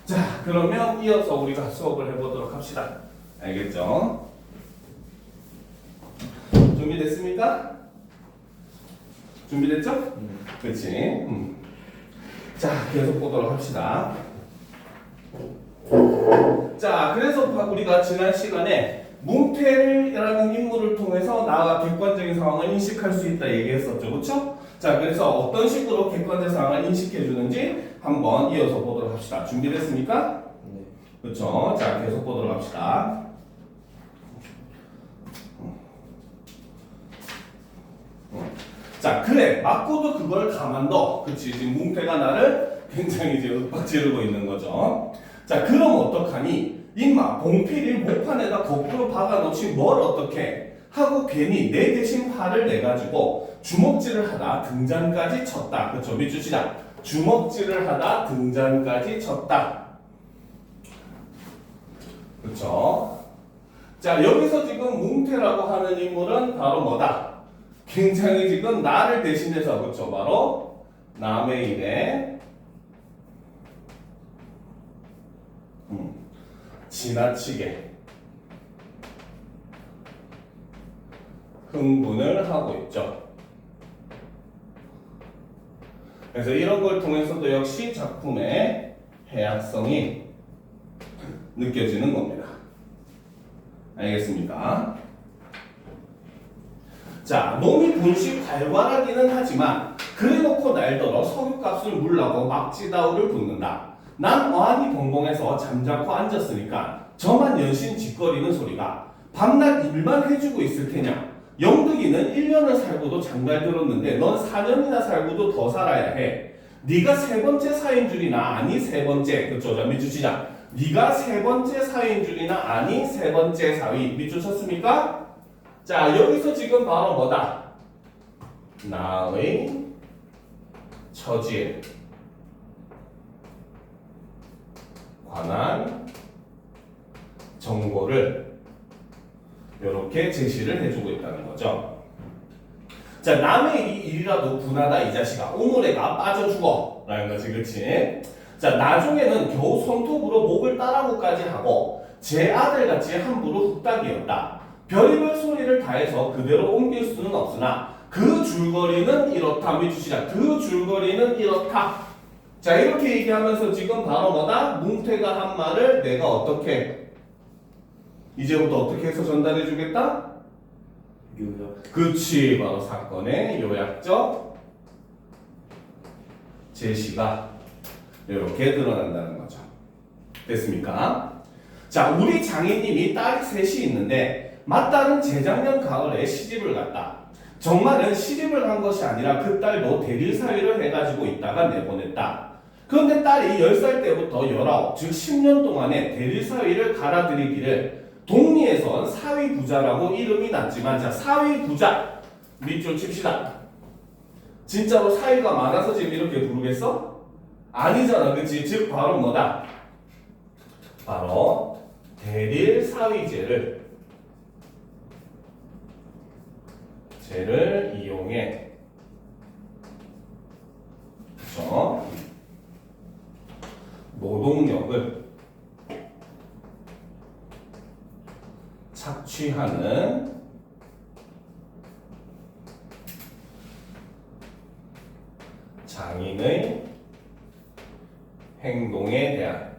자, 그러면 이어서 우리가 수업을 해보도록 합시다. 알겠죠? 준비됐습니까? 준비됐죠? 그렇지. 자, 계속 보도록 합시다. 자, 그래서 우리가 지난 시간에 뭉태라는 인물을 통해서 나가 객관적인 상황을 인식할 수 있다 얘기했었죠. 그렇죠? 자, 그래서 어떤 식으로 객관적 상황을 인식해 주는지 한번 이어서 보도록 합시다. 준비됐습니까? 네. 그렇죠? 자, 계속 보도록 합시다. 자, 그래. 맞고도 그걸 가만둬. 그치? 지금 뭉태가 나를 굉장히 이제 윽박지르고 있는 거죠. 자, 그럼 어떡하니? 임마, 봉필이 목판에다 거꾸로 박아놓지 뭘 어떻게 하고 괜히 내 대신 화를 내가지고 주먹질을 하다 등잔까지 쳤다. 그쵸? 밑줄 시작. 주먹질을 하다 등잔까지 쳤다. 그쵸? 자, 여기서 지금 뭉태라고 하는 인물은 바로 뭐다? 굉장히 지금 나를 대신해서, 그쵸? 바로 남의 일에 지나치게 흥분을 하고 있죠. 그래서 이런 걸 통해서도 역시 작품의 해악성이 느껴지는 겁니다. 알겠습니까? 자, 놈이 본식 활발하기는 하지만 그래놓고 날더러 석유값을 물라고 막지다우를 붓는다. 난 어안이 벙벙해서 잠자코 앉았으니까 저만 연신 짓거리는 소리가 밤낮 일만 해주고 있을 테냐. 영득이는 1년을 살고도 장갈 들었는데 넌 4년이나 살고도 더 살아야 해. 네가 세 번째 사인 줄이나 아니 세 번째. 그쵸? 자, 밑줄 치자. 네가 세 번째 사인 줄이나 아니 세 번째 사위. 밑줄 쳤습니까? 자, 여기서 지금 바로 뭐다? 나의 처지에 관한 정보를 이렇게 제시를 해주고 있다는 거죠. 자, 남의 일이라도 분하다 이 자식아. 오물애가 빠져 죽어 라는 거지. 그치? 자, 나중에는 겨우 손톱으로 목을 따라고까지 하고 제 아들같이 함부로 훅딱이었다. 별의별 소리를 다해서 그대로 옮길 수는 없으나 그 줄거리는 이렇다. 밑주시다. 그 줄거리는 이렇다. 자, 이렇게 얘기하면서 지금 바로 뭐다? 뭉태가 한 말을 내가 어떻게 이제부터 어떻게 해서 전달해 주겠다? 요약. 그치, 바로 사건의 요약적 제시가 이렇게 드러난다는 거죠. 됐습니까? 자, 우리 장인님이 딸이 셋이 있는데 맏딸은 재작년 가을에 시집을 갔다. 정말은 시집을 한 것이 아니라 그 딸도 대릴 사위를 해가지고 있다가 내보냈다. 그런데 딸이 10살 때부터 19, 즉 10년 동안에 대릴 사위를 갈아들이기를 동리에선 사위부자라고 이름이 났지만, 자, 사위부자 밑줄 칩시다. 진짜로 사위가 많아서 지금 이렇게 부르겠어? 아니잖아, 그치? 즉 바로 뭐다? 바로 대릴 사위제를 이용해, 그쵸? 노동력을 착취하는 장인의 행동에 대한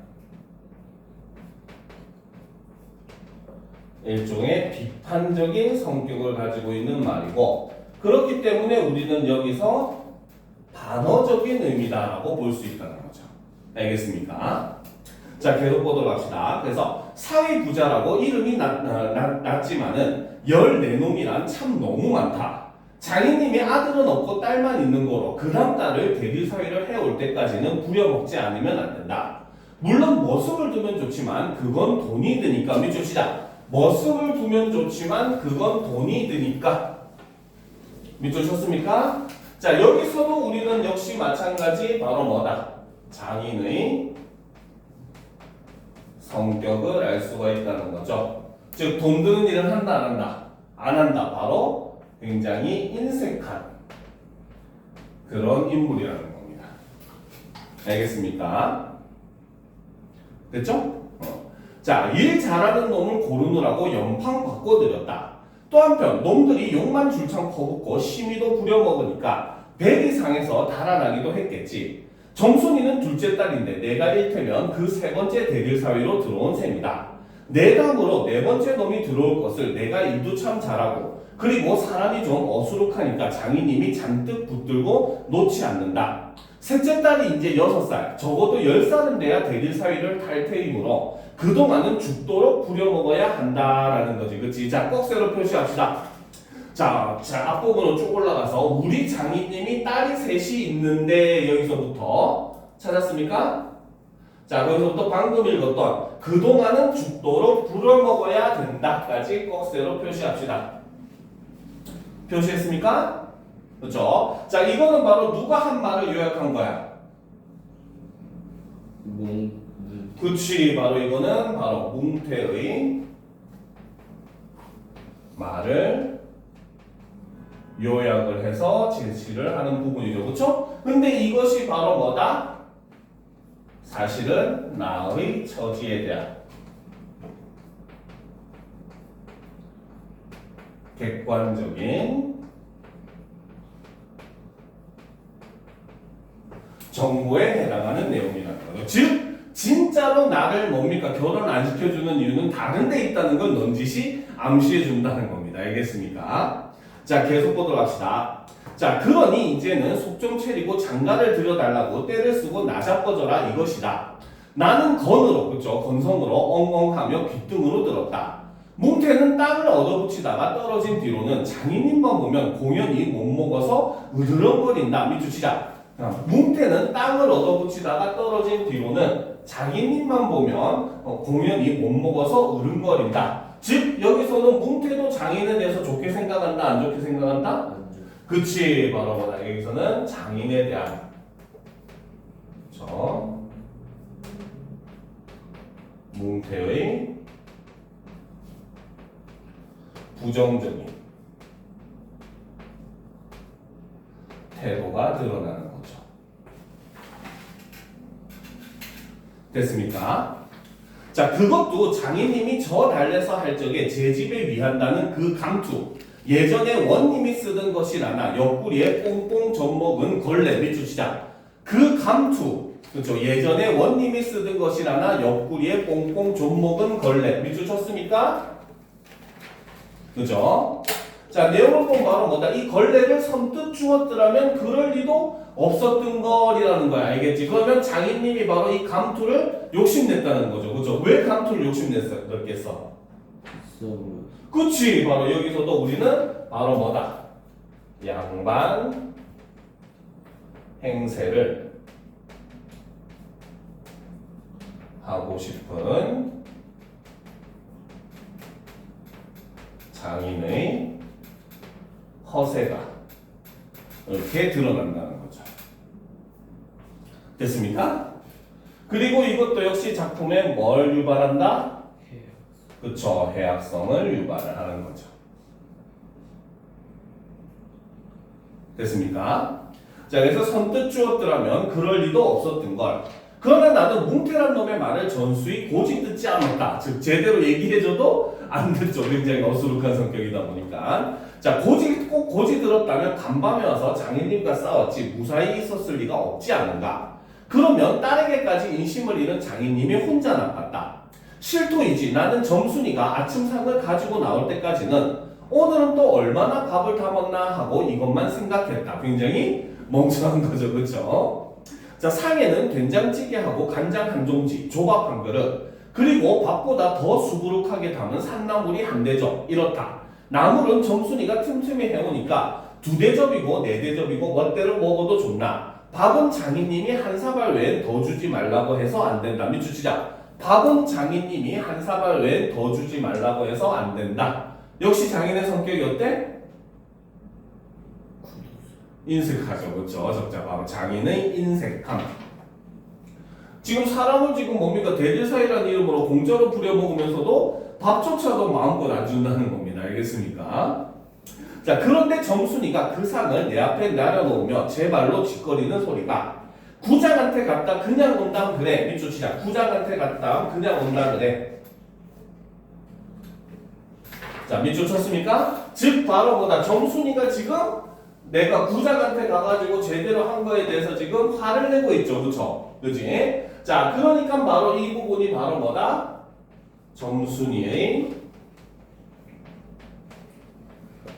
일종의 비판적인 성격을 가지고 있는 말이고, 그렇기 때문에 우리는 여기서 반어적인 의미다라고 볼 수 있다는 거죠. 알겠습니까? 자, 계속 보도록 합시다. 그래서 사위부자라고 이름이 났지만은 14놈이란 참 너무 많다. 장인님이 아들은 없고 딸만 있는 거로 그 다음 딸을 대릴 사위를 해올 때까지는 부려먹지 않으면 안 된다. 물론 머슴을 두면 좋지만 그건 돈이 드니까. 밑줄 치자. 머슴을 두면 좋지만 그건 돈이 드니까. 밑줄 쳤습니까? 자, 여기서도 우리는 역시 마찬가지 바로 뭐다? 장인의 성격을 알 수가 있다는 거죠. 즉, 돈 드는 일을 한다, 안 한다? 안 한다. 바로 굉장히 인색한 그런 인물이라는 겁니다. 알겠습니까? 됐죠? 자, 일 잘하는 놈을 고르느라고 연판 바꿔드렸다. 또 한편 놈들이 욕만 줄창 퍼붓고 심의도 부려먹으니까 100 이상에서 달아나기도 했겠지. 정순이는 둘째 딸인데 내가 일테면 그 세 번째 대들 사위로 들어온 셈이다. 내 다음으로 네 번째 놈이 들어올 것을 내가 일도 참 잘하고 그리고 사람이 좀 어수룩하니까 장인님이 잔뜩 붙들고 놓지 않는다. 셋째 딸이 이제 6살, 적어도 10살은 돼야 대릴 사위를 탈 테이므로 그동안은 죽도록 부려먹어야 한다라는 거지. 그치? 자, 꺽쇠로 표시합시다. 자, 앞부분으로 쭉 올라가서 우리 장인님이 딸이 셋이 있는데 여기서부터 찾았습니까? 자, 거기서부터 방금 읽었던 그동안은 죽도록 부려먹어야 된다까지 꺽쇠로 표시합시다. 표시했습니까? 그렇죠? 자, 이거는 바로 누가 한 말을 요약한 거야? 그치, 바로 이거는 바로 뭉태의 말을 요약을 해서 제시를 하는 부분이죠. 그렇죠? 근데 이것이 바로 뭐다? 사실은 나의 처지에 대한 객관적인 정보에 해당하는 내용이라는 거죠. 즉 진짜로 나를 뭡니까? 결혼 안 시켜주는 이유는 다른 데 있다는 걸 넌지시 암시해 준다는 겁니다. 알겠습니까? 자, 계속 보도록 합시다. 자, 그러니 이제는 속 좀 차리고 장가를 들여달라고 때를 쓰고 나자빠져라 이것이다. 나는 건으로, 그렇죠? 건성으로 엉엉하며 귓등으로 들었다. 뭉태는 땅을 얻어붙이다가 떨어진 뒤로는 장인님만 보면 공연히 못 먹어서 으르렁거린다. 밑줄 치자. 뭉태는 땅을 얻어붙이다가 떨어진 뒤로는 장인님만 보면 공연히 못 먹어서 으름거린다. 즉 여기서는 뭉태도 장인에 대해서 좋게 생각한다, 안 좋게 생각한다? 그치, 바로 뭐다. 여기서는 장인에 대한 그렇죠? 뭉태의 부정적인 태도가 드러나는 거죠. 됐습니까? 자, 그것도 장인님이 저 달래서 할 적에 제 집에 위한다는 그 감투. 예전에 원님이 쓰던 것이라나 옆구리에 뽕뽕 젖먹은 걸레 밑줄 치자. 그 감투. 그렇죠. 예전에 원님이 쓰던 것이라나 옆구리에 뽕뽕 젖먹은 걸레 밑줄 쳤습니까? 그죠? 자, 내용을 보면 바로 뭐다? 이 걸레를 선뜻 주었더라면 그럴 리도 없었던 거리라는 거야. 알겠지? 그러면 장인님이 바로 이 감투를 욕심냈다는 거죠. 그죠? 왜 감투를 욕심냈겠어? 그치? 바로 여기서도 우리는 바로 뭐다? 양반 행세를 하고 싶은 장인의 허세가 이렇게 드러난다는 거죠. 됐습니까? 그리고 이것도 역시 작품에 뭘 유발한다? 그쵸, 해악성을 유발을 하는 거죠. 됐습니까? 자, 그래서 선뜻 주었더라면 그럴 리도 없었던 걸. 그러나 나는 뭉태란 놈의 말을 전수히 고지 듣지 않았다. 즉 제대로 얘기해줘도 안 듣죠. 굉장히 어수룩한 성격이다 보니까. 자, 꼭 고지 들었다면 간밤에 와서 장인님과 싸웠지 무사히 있었을 리가 없지 않은가. 그러면 딸에게까지 인심을 잃은 장인님이 혼자 나빴다. 실토이지. 나는 점순이가 아침상을 가지고 나올 때까지는 오늘은 또 얼마나 밥을 담았나 하고 이것만 생각했다. 굉장히 멍청한 거죠. 그렇죠? 자, 상에는 된장찌개하고 간장 한 종지, 조밥 한 그릇, 그리고 밥보다 더 수부룩하게 담은 산나물이 한 대접. 이렇다. 나물은 점순이가 틈틈이 해오니까 2대접이고 4대접이고 멋대로 먹어도 좋나. 밥은 장인님이 한 사발 외엔 더 주지 말라고 해서 안 된다. 밑줄 치자. 밥은 장인님이 한 사발 외엔 더 주지 말라고 해서 안 된다. 역시 장인의 성격이 어때? 인색하죠. 그렇죠? 적자 바로 장인의 인색함. 지금 사람을 지금 뭡니까? 대질사이라는 이름으로 공짜로 부려먹으면서도 밥조차도 마음껏 안 준다는 겁니다. 알겠습니까? 자, 그런데 점순이가 그 상을 내 앞에 내려놓으며 제 발로 짓거리는 소리가 구장한테 갔다 그냥 온다 그래. 밑줄 치자. 구장한테 갔다 그냥 온다 그래. 자, 밑줄 쳤습니까? 즉 바로 뭐다? 정순이가 지금 내가 구장한테 가가지고 제대로 한 거에 대해서 지금 화를 내고 있죠. 그쵸? 그지? 자, 그러니까 바로 이 부분이 바로 뭐다? 정순이의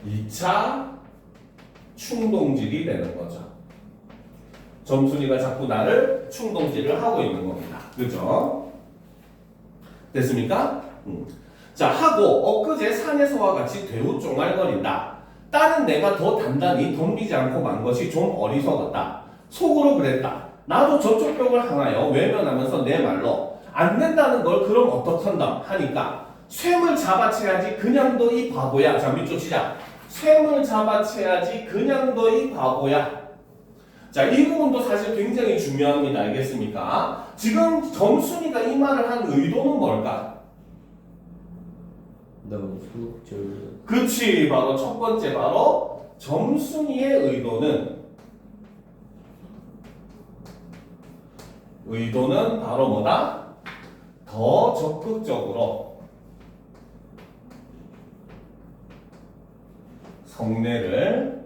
2차 충동질이 되는 거죠. 정순이가 자꾸 나를 충동질을 하고 있는 겁니다. 그죠? 됐습니까? 자, 하고 엊그제 산에서와 같이 대우 쫑알거린다. 딸은 내가 더 단단히 덤비지 않고 만 것이 좀 어리석었다. 속으로 그랬다. 나도 저쪽 벽을 향하여 외면하면서 내 말로 안 된다는 걸 그럼 어떡한다 하니까 쇠물 잡아채야지 그냥 너 이 바보야. 자, 밑줄 치자. 쇠물 잡아채야지 그냥 너 이 바보야. 자, 이 부분도 사실 굉장히 중요합니다. 알겠습니까? 지금 정순이가 이 말을 한 의도는 뭘까? 너무 소극적으로. 그치, 바로 첫 번째 바로 정순이의 의도는 바로 뭐다? 더 적극적으로 성례를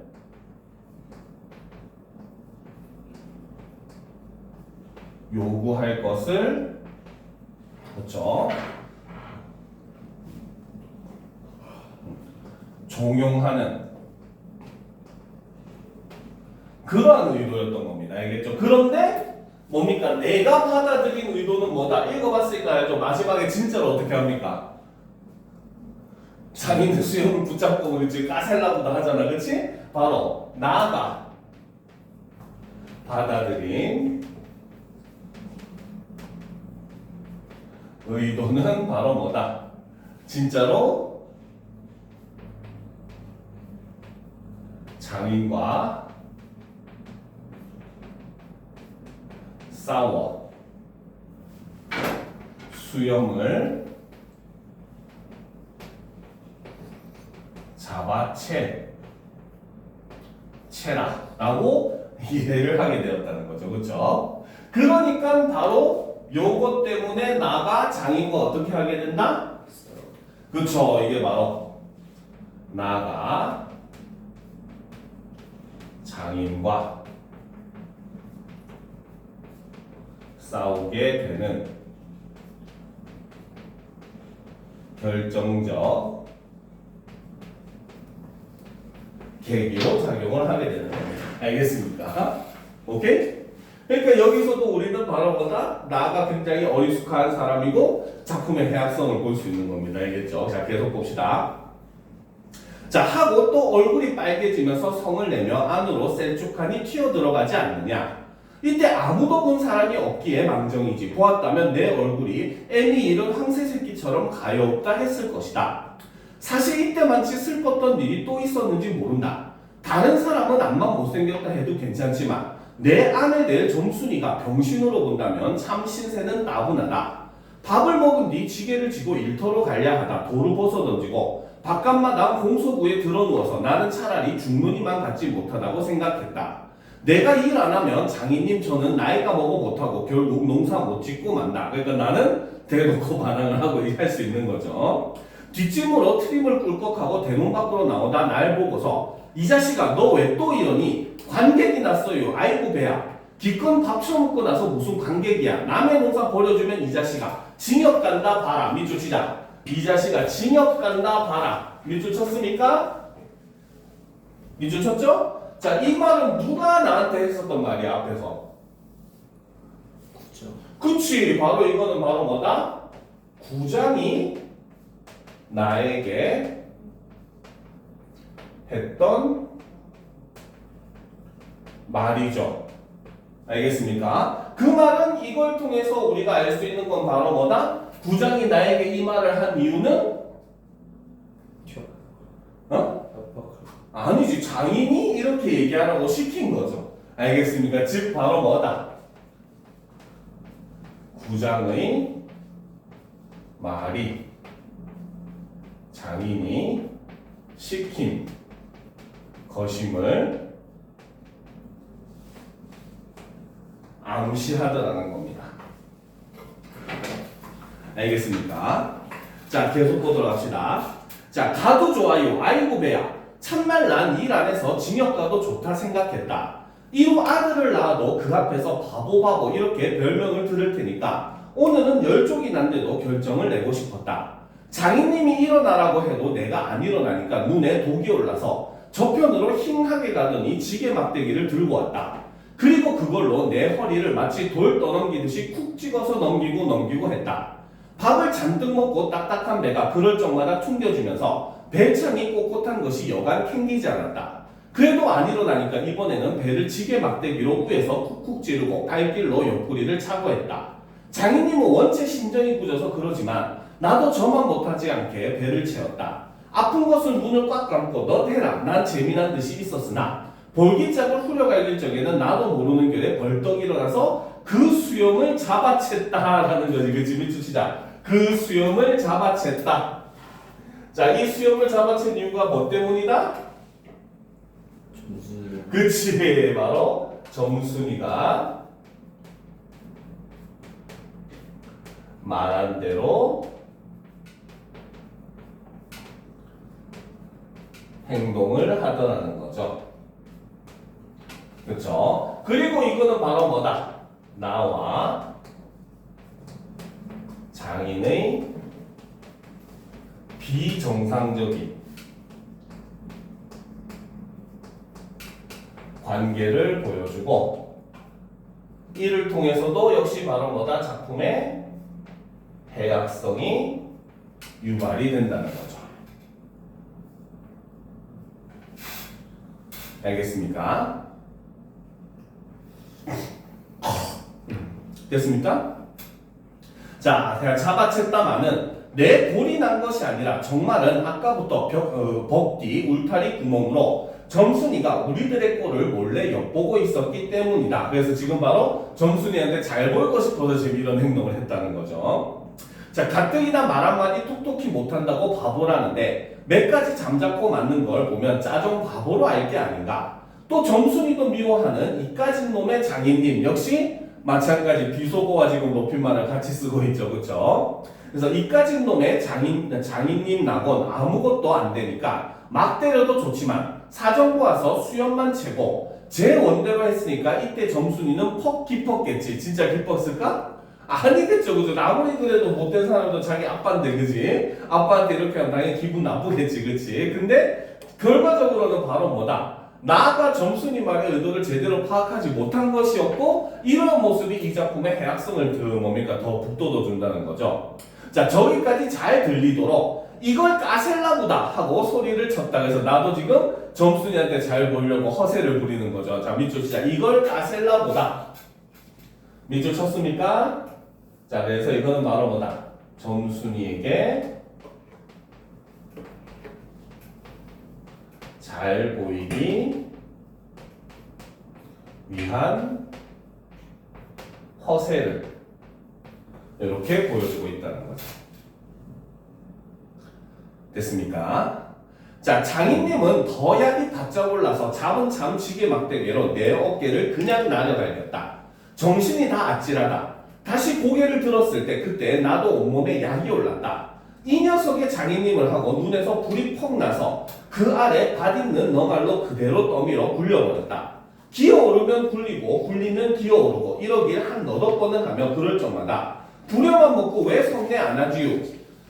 요구할 것을 그렇죠? 종용하는 그러한 의도였던 겁니다. 알겠죠? 그런데 뭡니까? 내가 받아들인 의도는 뭐다? 읽어봤을까요? 좀 마지막에 진짜로 어떻게 합니까? 자기는 수염을 붙잡고 그렇지 까셀라보다 하잖아. 그치? 바로 나가 받아들인 의도는 바로 뭐다? 진짜로 장인과 싸워 수염을 채라 라고 이해를 하게 되었다는 거죠. 그렇죠? 그러니까 바로 요것 때문에 나가 장인과 어떻게 하게 된다? 그렇죠. 이게 바로 나가 장인과 싸우게 되는 결정적 계기로 작용을 하게 되는 겁니다. 알겠습니까? 오케이? 그러니까 여기서도 우리는 바로 뭐다? 나가 굉장히 어리숙한 사람이고 작품의 해악성을 볼 수 있는 겁니다. 알겠죠? 자, 계속 봅시다. 자, 하고 또 얼굴이 빨개지면서 성을 내며 안으로 셀쭉하니 튀어들어가지 않느냐. 이때 아무도 본 사람이 없기에 망정이지. 보았다면 내 얼굴이 애미 잃은 황새새끼처럼 가엾다 했을 것이다. 사실 이때만치 슬펐던 일이 또 있었는지 모른다. 다른 사람은 앞만 못생겼다 해도 괜찮지만 내 아내 될 정순이가 병신으로 본다면 참 신세는 따분하다. 밥을 먹은 뒤 지게를 지고 일터로 가야 하다 도로 벗어던지고 바깥마당 홍소구에 들어누워서 나는 차라리 죽는이만 갖지 못하다고 생각했다. 내가 일 안 하면 장인님 저는 나이가 먹어 못하고 결국 농사 못 짓고 만다. 그러니까 나는 대놓고 반항을 하고 할 수 있는 거죠. 뒷짐으로 트림을 꿀꺽하고 대문 밖으로 나오다 날 보고서 이 자식아 너 왜 또 이러니? 관객이 났어요. 아이고 배야. 기껏 밥 처먹고 나서 무슨 관객이야. 남의 농사 버려주면 이 자식아 징역 간다 봐라. 밑줄 치자. 이 자식아 징역 간다 봐라. 밑줄 쳤습니까? 밑줄 쳤죠? 자, 이 말은 누가 나한테 했었던 말이야 앞에서? 그렇죠. 그치. 바로 이거는 바로 뭐다? 구장이 나에게 했던 말이죠. 알겠습니까? 그 말은 이걸 통해서 우리가 알 수 있는 건 바로 뭐다? 구장이 나에게 이 말을 한 이유는? 어? 아니지. 장인이 이렇게 얘기하라고 시킨 거죠. 알겠습니까? 즉 바로 뭐다? 구장의 말이 장인이 시킨 것임을 암시하더라는 겁니다. 알겠습니까? 자, 계속 보도록 합시다. 자, 가도 좋아요. 아이고 배야. 참말 난 일 안에서 징역 가도 좋다 생각했다. 이후 아들을 낳아도 그 앞에서 바보 이렇게 별명을 들을 테니까 오늘은 열쪽이 난데도 결정을 내고 싶었다. 장인님이 일어나라고 해도 내가 안 일어나니까 눈에 독이 올라서 저편으로 힝하게 가더니 지게 막대기를 들고 왔다. 그리고 그걸로 내 허리를 마치 돌 떠넘기듯이 쿡 찍어서 넘기고 했다. 밥을 잔뜩 먹고 딱딱한 배가 그럴 적마다 퉁겨주면서 배창이 꼿꼿한 것이 여간 캥기지 않았다. 그래도 안 일어나니까 이번에는 배를 지게 막대기로 위에서 쿡쿡 찌르고 발길로 옆구리를 차고 했다. 장인님은 원체 심정이 굳어서 그러지만 나도 저만 못하지 않게 배를 채웠다. 아픈 것은 눈을 꽉 감고 너 해라 난 재미난 듯이 있었으나 볼기짝을 후려갈길 적에는 나도 모르는 결에 벌떡 일어나서 그 수염을 잡아챘다라는 거지. 그치? 미치자. 그 수염을 잡아챘다. 자, 이 수염을 잡아챈 이유가 뭐 때문이다? 점수. 그치. 바로 점순이가 말한 대로 행동을 하더라는 거죠. 그쵸? 그리고 이거는 바로 뭐다? 나와 장인의 비정상적인 관계를 보여주고 이를 통해서도 역시 바로 뭐다? 작품의 해악성이 유발이 된다는 거죠. 알겠습니까? 됐습니까? 자, 제가 잡아챘다마는 내 골이 난 것이 아니라 정말은 아까부터 벽 뒤 울타리 구멍으로 점순이가 우리들의 꼴을 몰래 엿보고 있었기 때문이다. 그래서 지금 바로 점순이한테 잘 보이고 싶어서 지금 이런 행동을 했다는 거죠. 자, 가뜩이나 말 한마디 톡톡히 못한다고 바보라는데 몇 가지 잠자코 맞는 걸 보면 짜종 바보로 알 게 아닌가. 또 점순이도 미워하는 이까진 놈의 장인님 역시 마찬가지 비속어와 지금 높임말을 같이 쓰고 있죠. 그쵸? 그래서 이까진 놈의 장인님 낙원 아무것도 안 되니까 막 때려도 좋지만 사정고 와서 수염만 채고 제 원대로 했으니까 이때 점순이는 퍽 기뻤겠지. 진짜 기뻤을까? 아니겠죠. 그죠? 아무리 그래도 못된 사람도 자기 아빠인데, 그지? 아빠한테 이렇게 하면 당연히 기분 나쁘겠지. 그치? 근데 결과적으로는 바로 뭐다? 나가 점순이 말의 의도를 제대로 파악하지 못한 것이었고 이런 모습이 이 작품의 해악성을 더 북돋워 준다는 거죠. 자, 저기까지 잘 들리도록 이걸 까셀라 보다 하고 소리를 쳤다. 그래서 나도 지금 점순이한테 잘 보이려고 허세를 부리는 거죠. 자, 밑줄 시작. 이걸 까셀라 보다. 밑줄 쳤습니까? 자, 그래서 이거는 바로 뭐다? 점순이에게 잘 보이기 위한 허세를 이렇게 보여주고 있다는 거죠. 됐습니까? 자, 장인님은 더 약이 바짝 올라서 잡은 참치게 막대기로 내 어깨를 그냥 나려갈겼다. 정신이 다 아찔하다. 다시 고개를 들었을 때 그때 나도 온몸에 약이 올랐다. 이 녀석의 장인님을 하고 눈에서 불이 퍽 나서 그 아래 밭 있는 너말로 그대로 떠밀어 굴려버렸다. 기어오르면 굴리고 굴리면 기어오르고 이러길 한 너댓 번을 하며 그럴 적마다 부려만 먹고 왜 성내 안 하지요?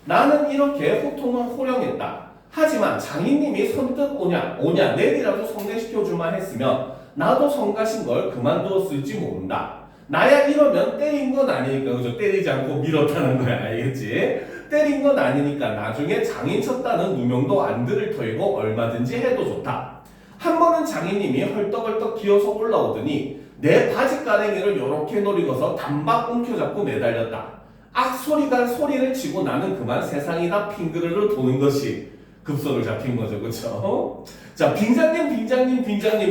나는 이렇게 호통을 호령했다. 하지만 장인님이 선뜻 오냐 내일이라도 성내시켜주만 했으면 나도 성가신 걸 그만두었을지 모른다. 나야 이러면 때린 건 아니니까, 그죠? 때리지 않고 밀었다는 거야. 알겠지? 때린 건 아니니까 나중에 장인 쳤다는 누명도 안 들을 터이고 얼마든지 해도 좋다. 한 번은 장인님이 헐떡헐떡 기어서 올라오더니 내 바지가랭이를 요렇게 노리고서 단박 움켜잡고 매달렸다. 악 소리를 치고 나는 그만 세상이 다 핑그르르 도는 것이 급소를 잡힌 거죠. 그쵸? 자, 빙장님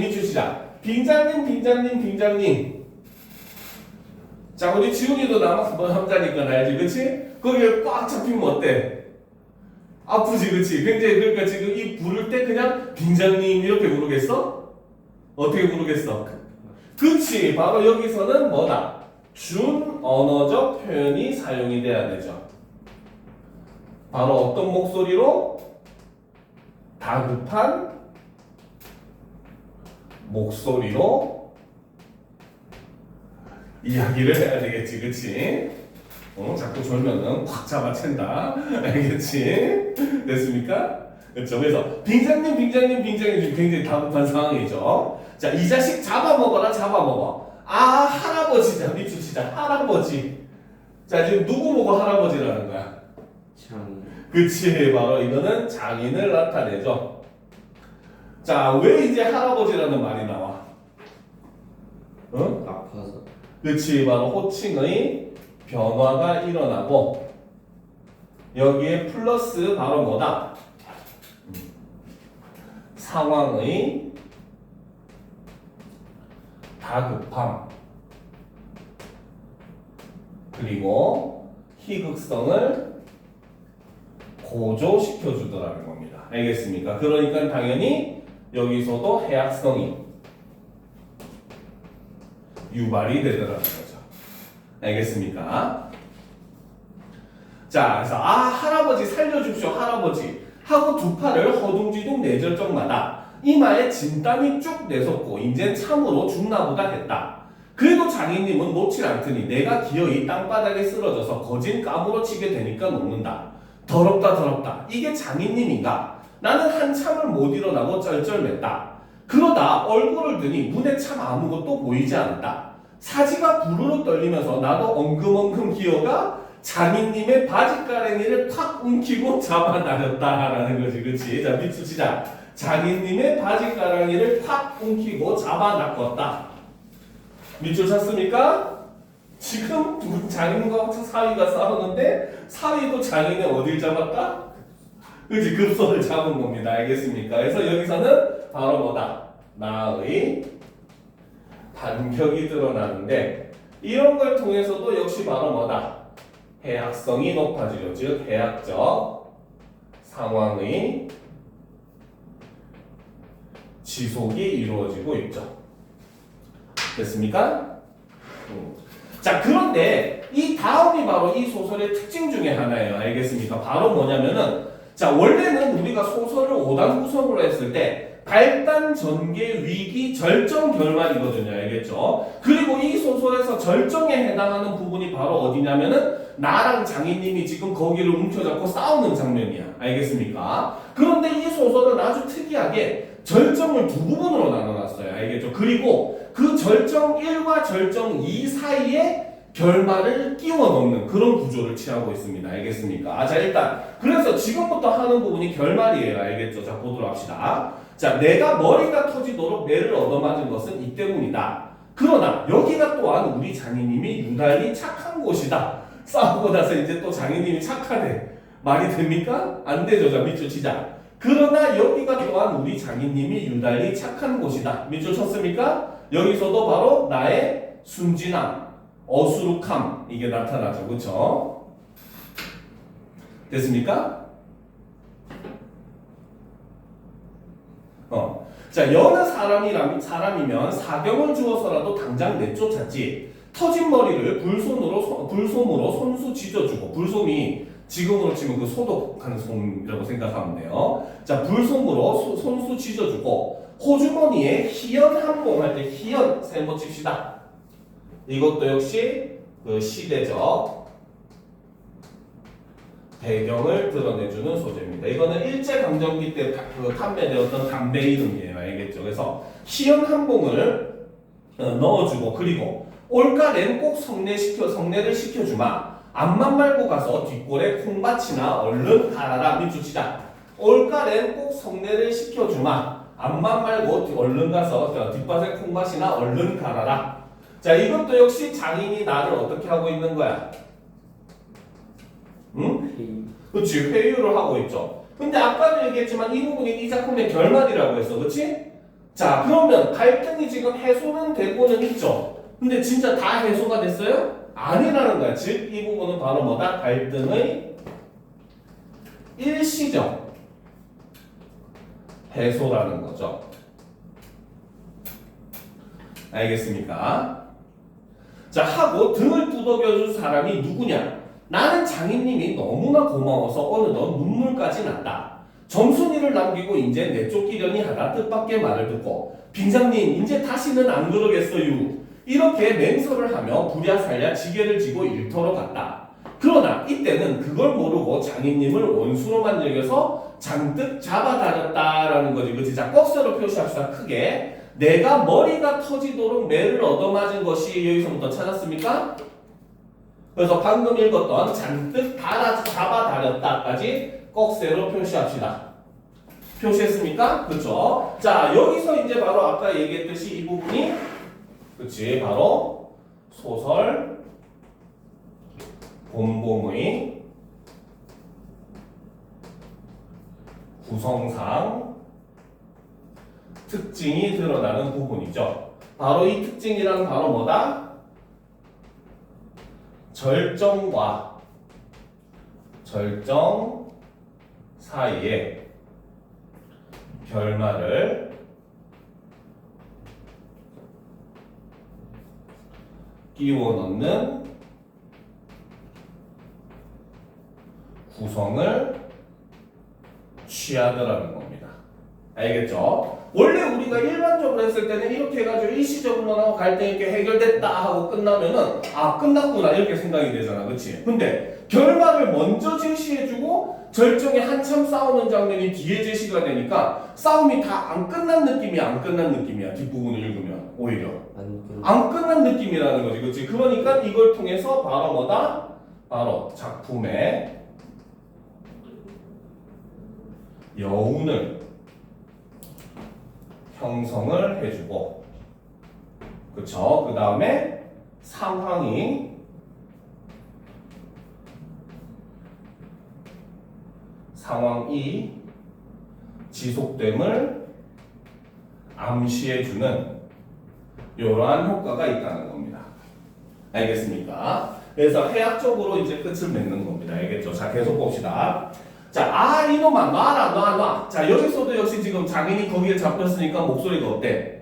해주시자. 빙장님. 자, 우리 지훈이도 남아서 뭐 남자니까 알지, 그치? 거기에 꽉 잡히면 어때? 아프지, 그치? 굉장히, 그러니까 지금 이 부를 때 그냥 빙장님 이렇게 부르겠어? 어떻게 부르겠어? 그치. 바로 여기서는 뭐다? 준 언어적 표현이 사용이 돼야 되죠. 바로 어떤 목소리로? 다급한 목소리로 이야기를 해야 되겠지, 그치? 자꾸 졸면은 꽉 잡아챈다. 알겠지? 됐습니까? 그렇죠. 그래서 빙장님 지금 굉장히 다급한 상황이죠. 자, 이 자식 잡아먹어라, 잡아먹어. 아, 할아버지자, 미추치자, 할아버지. 자, 지금 누구 보고 할아버지라는 거야? 장인. 그치, 바로 이거는 장인을 나타내죠. 자, 왜 이제 할아버지라는 말이 나와? 응? 아파서. 그치, 바로 호칭의 변화가 일어나고 여기에 플러스 바로 뭐다? 상황의 다급함 그리고 희극성을 고조시켜주더라는 겁니다. 알겠습니까? 그러니까 당연히 여기서도 해악성이 유발이 되더라는 거죠. 알겠습니까? 자, 그래서 할아버지 살려줍시오, 할아버지 하고 두 팔을 허둥지둥 내절 적마다 이마에 진땀이 쭉 내섰고 이젠 참으로 죽나보다 했다. 그래도 장인님은 놓질 않더니 내가 기어이 땅바닥에 쓰러져서 거진 까무러치게 되니까 녹는다. 더럽다. 이게 장인님인가? 나는 한참을 못 일어나고 쩔쩔맸다. 그러다 얼굴을 드니 눈에 참 아무것도 보이지 않았다. 사지가 부르르 떨리면서 나도 엉금엉금 기어가 장인님의 바지가랭이를 탁 움키고 잡아나렸다라는 거지, 그렇지? 자, 밑수치자. 장인님의 바지가랑이를 탁 움키고 잡아놨었다. 밑줄 쳤습니까? 지금 장인과 사위가 싸우는데 사위도 장인의 어딜 잡았다? 그치, 급소를 잡은 겁니다. 알겠습니까? 그래서 여기서는 바로 뭐다? 나의 반격이 드러나는데 이런 걸 통해서도 역시 바로 뭐다? 해악성이 높아지죠. 즉 해악적 상황의 지속이 이루어지고 있죠. 됐습니까? 자, 그런데 이 다음이 바로 이 소설의 특징 중에 하나예요. 알겠습니까? 바로 뭐냐면은 자, 원래는 우리가 소설을 5단 구성으로 했을 때 발단, 전개, 위기, 절정, 결말이거든요. 알겠죠? 그리고 이 소설에서 절정에 해당하는 부분이 바로 어디냐면은 나랑 장인님이 지금 거기를 움켜잡고 싸우는 장면이야. 알겠습니까? 그런데 이 소설은 아주 특이하게 절정을 두 부분으로 나눠놨어요. 알겠죠? 그리고 그 절정 1과 절정 2 사이에 결말을 끼워 넣는 그런 구조를 취하고 있습니다. 알겠습니까? 자, 일단 그래서 지금부터 하는 부분이 결말이에요. 알겠죠? 자, 보도록 합시다. 자, 내가 머리가 터지도록 매를 얻어맞은 것은 이 때문이다. 그러나 여기가 또한 우리 장인님이 유달리 착한 곳이다. 싸우고 나서 이제 또 장인님이 착하대. 말이 됩니까? 안 되죠. 자, 밑줄 치자. 그러나 여기가 또한 우리 장인님이 유달리 착한 곳이다. 밑줄 쳤습니까? 여기서도 바로 나의 순진함, 어수룩함 이게 나타나죠. 그렇죠? 됐습니까? 자, 여느 사람이면 사경을 주어서라도 당장 내쫓았지. 터진 머리를 불솜으로 손수 지져주고, 불솜이 지금으로 치면 그 소독하는 솜이라고 생각하면 돼요. 자, 불솜으로 손수 지져주고 호주머니에 희연 한봉 할 때 희연 세모 칩시다. 이것도 역시 그 시대적 배경을 드러내주는 소재입니다. 이거는 일제강점기 때 판매되었던 담배 이름이에요. 알겠죠? 그래서 희연 한봉을 넣어주고 그리고 올가래는 꼭 성례를 시켜주마. 앞만 말고 가서 뒷골에 콩밭이나 얼른 갈아라. 밑줄 치자. 올가래는 꼭 성례를 시켜주마. 앞만 말고 얼른 가서 뒷밭에 콩밭이나 얼른 갈아라. 자, 이것도 역시 장인이 나를 어떻게 하고 있는 거야? 응? 그렇지, 회유를 하고 있죠. 근데 아까도 얘기했지만 이 부분이 이 작품의 결말이라고 했어. 그렇지? 자, 그러면 갈등이 지금 해소는 되고는 있죠. 근데 진짜 다 해소가 됐어요? 아니라는 거야. 즉, 이 부분은 바로 뭐다? 갈등의 일시적 해소라는 거죠. 알겠습니까? 자, 하고 등을 두덕여준 사람이 누구냐? 나는 장인님이 너무나 고마워서 어느덧 눈물까지 났다. 점순이를 남기고 이제 내쫓기려니 하다 뜻밖의 말을 듣고 빙장님 이제 다시는 안 그러겠어요. 이렇게 맹설을 하며 부랴살랴 지게를 지고 일터로 갔다. 그러나 이때는 그걸 모르고 장인님을 원수로만 여겨서 잔뜩 잡아다녔다라는 거지. 그치? 자, 꺽쇠로 표시합시다. 크게. 내가 머리가 터지도록 매를 얻어맞은 것이 여기서부터 찾았습니까? 그래서 방금 읽었던 잔뜩 잡아다녔다까지 꺽쇠로 표시합시다. 표시했습니까? 그쵸? 자, 여기서 이제 바로 아까 얘기했듯이 이 부분이 그치? 바로 소설 본봉의 구성상 특징이 드러나는 부분이죠. 바로 이 특징이란 바로 뭐다? 절정과 절정 사이에 결말을 끼워 넣는 구성을 취하더라는 겁니다. 알겠죠? 원래 우리가 일반적으로 했을 때는 이렇게 해가지고 일시적으로 갈등 있게 해결됐다 하고 끝나면은 아 끝났구나 이렇게 생각이 되잖아, 그렇지? 근데 결말을 먼저 제시해주고 절정에 한참 싸우는 장면이 뒤에 제시가 되니까 싸움이 다 안 끝난 느낌이야, 안 끝난 느낌이야. 뒷부분을 읽으면 오히려 안 끝난 느낌이라는 거지, 그렇지? 그러니까 이걸 통해서 바로 뭐다? 바로 작품의 여운을 형성을 해주고, 그쵸? 그 다음에 상황이 지속됨을 암시해주는 이러한 효과가 있다는 겁니다. 알겠습니까? 그래서 해학적으로 이제 끝을 맺는 겁니다. 알겠죠? 자, 계속 봅시다. 자, 이놈아, 놔. 자, 여기서도 역시 지금 장인이 거기에 잡혔으니까 목소리가 어때?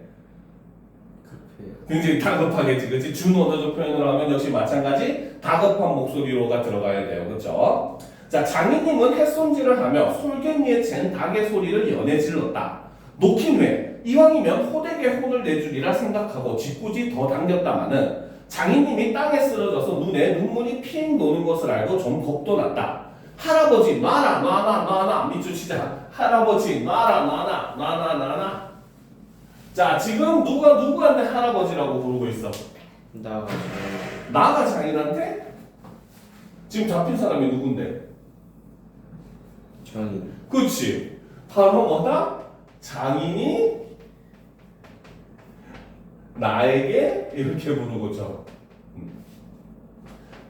굉장히 다급하겠지, 그치? 준언어적 표현으로 하면 역시 마찬가지 다급한 목소리로가 들어가야 돼요, 그쵸? 자, 장인님은 햇손질을 하며 솔개미에 잰 닭의 소리를 연해 질렀다. 놓긴 후에 이왕이면 호되게 혼을 내주리라 생각하고 짓궂이 더 당겼다마는 장인님이 땅에 쓰러져서 눈에 눈물이 핑 도는 것을 알고 좀 겁도 났다. 할아버지 놔라 밑줄 치자. 할아버지 놔라. 자, 지금 누가 누구한테 할아버지라고 부르고 있어? 나가 장인한테? 지금 잡힌 사람이 누군데? 장인. 그치. 바로 뭐다? 장인이 나에게 이렇게 부르고죠.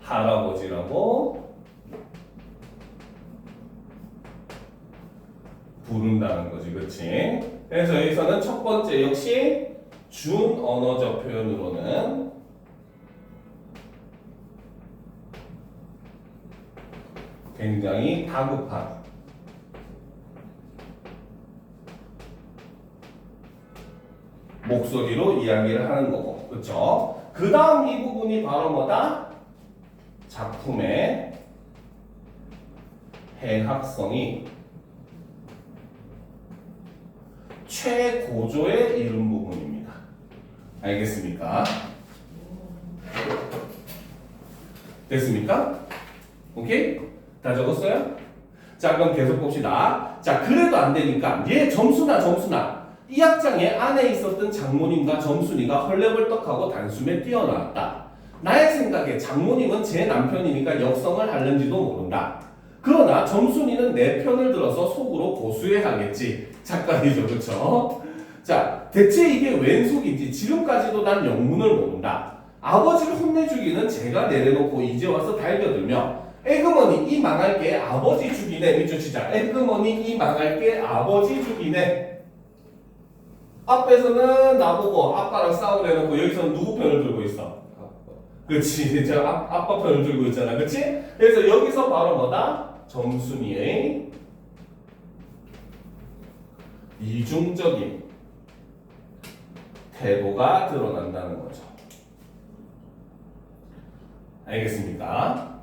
할아버지라고 부른다는 거지, 그치? 그래서 여기서는 첫 번째 역시 준언어적 표현으로는 굉장히 다급한 목소리로 이야기를 하는 거고, 그쵸? 그 다음 이 부분이 바로 뭐다? 작품의 해학성이 최고조에 이른 부분입니다. 알겠습니까? 됐습니까? 오케이? 다 적었어요? 자, 그럼 계속 봅시다. 자, 그래도 안 되니까 얘 점수나 이 학장에 안에 있었던 장모님과 점순이가 헐레벌떡하고 단숨에 뛰어나왔다. 나의 생각에 장모님은 제 남편이니까 역성을 하는지도 모른다. 그러나 점순이는 내 편을 들어서 속으로 고수해하겠지. 작가이죠, 그쵸? 자, 대체 이게 웬 속인지 지금까지도 난 영문을 모른다. 아버지를 혼내주기는 제가 내려놓고 이제 와서 달겨들며 에그머니 이 망할 게 아버지 죽이네. 밑줄 치자. 에그머니 이 망할 게 아버지 죽이네. 앞에서는 나보고 아빠랑 싸우려놓고 여기서는 누구 편을 들고 있어? 그렇지. 제가 아빠 편을 들고 있잖아. 그렇지? 그래서 여기서 바로 뭐다? 점순이의 이중적인 태도가 드러난다는 거죠. 알겠습니까?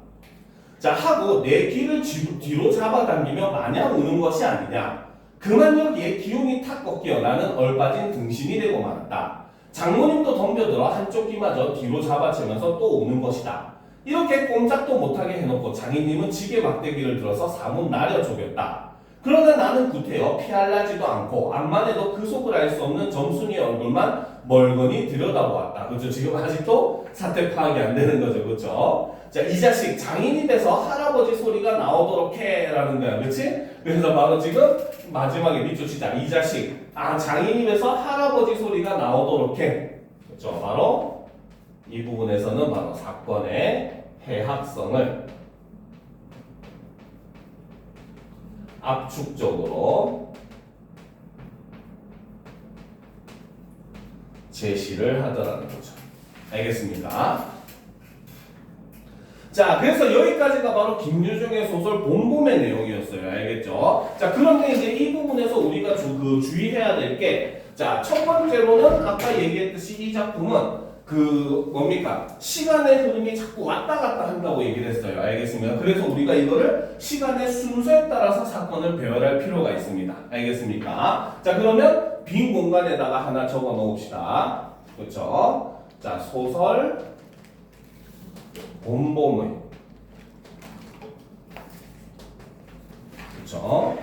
자, 하고 내 귀를 뒤로 잡아당기며 마냥 우는 것이 아니냐. 그만 여기에 기운이 탁 꺾여 나는 얼빠진 등신이 되고 말았다. 장모님도 덤벼들어 한쪽 귀마저 뒤로 잡아채면서 또 우는 것이다. 이렇게 꼼짝도 못하게 해놓고 장인님은 지게 막대기를 들어서 사뭇 나려 조겼다. 그러나 나는 구태여 피할라지도 않고 암만 해도 그 속을 알 수 없는 점순이의 얼굴만 멀거니 들여다보았다. 그렇죠? 지금 아직도 사태 파악이 안 되는 거죠. 그렇죠? 자, 이 자식 장인이 돼서 할아버지 소리가 나오도록 해라는 거야. 그렇지? 그래서 바로 지금 마지막에 밑줄 치자. 이 자식 장인이 돼서 할아버지 소리가 나오도록 해. 그렇죠? 바로 이 부분에서는 바로 사건의 해학성을 압축적으로 제시를 하더라는 거죠. 알겠습니까? 자, 그래서 여기까지가 바로 김유중의 소설 봄봄의 내용이었어요. 알겠죠? 자, 그런데 이제 이 부분에서 우리가 주의해야 될 게, 자, 첫 번째로는 아까 얘기했듯이 이 작품은 뭡니까? 시간의 흐름이 자꾸 왔다 갔다 한다고 얘기를 했어요. 알겠습니까? 그래서 우리가 이거를 시간의 순서에 따라서 사건을 배열할 필요가 있습니다. 알겠습니까? 자, 그러면 빈 공간에다가 하나 적어 놓읍시다. 그렇죠? 자, 소설 봄봄의. 그렇죠?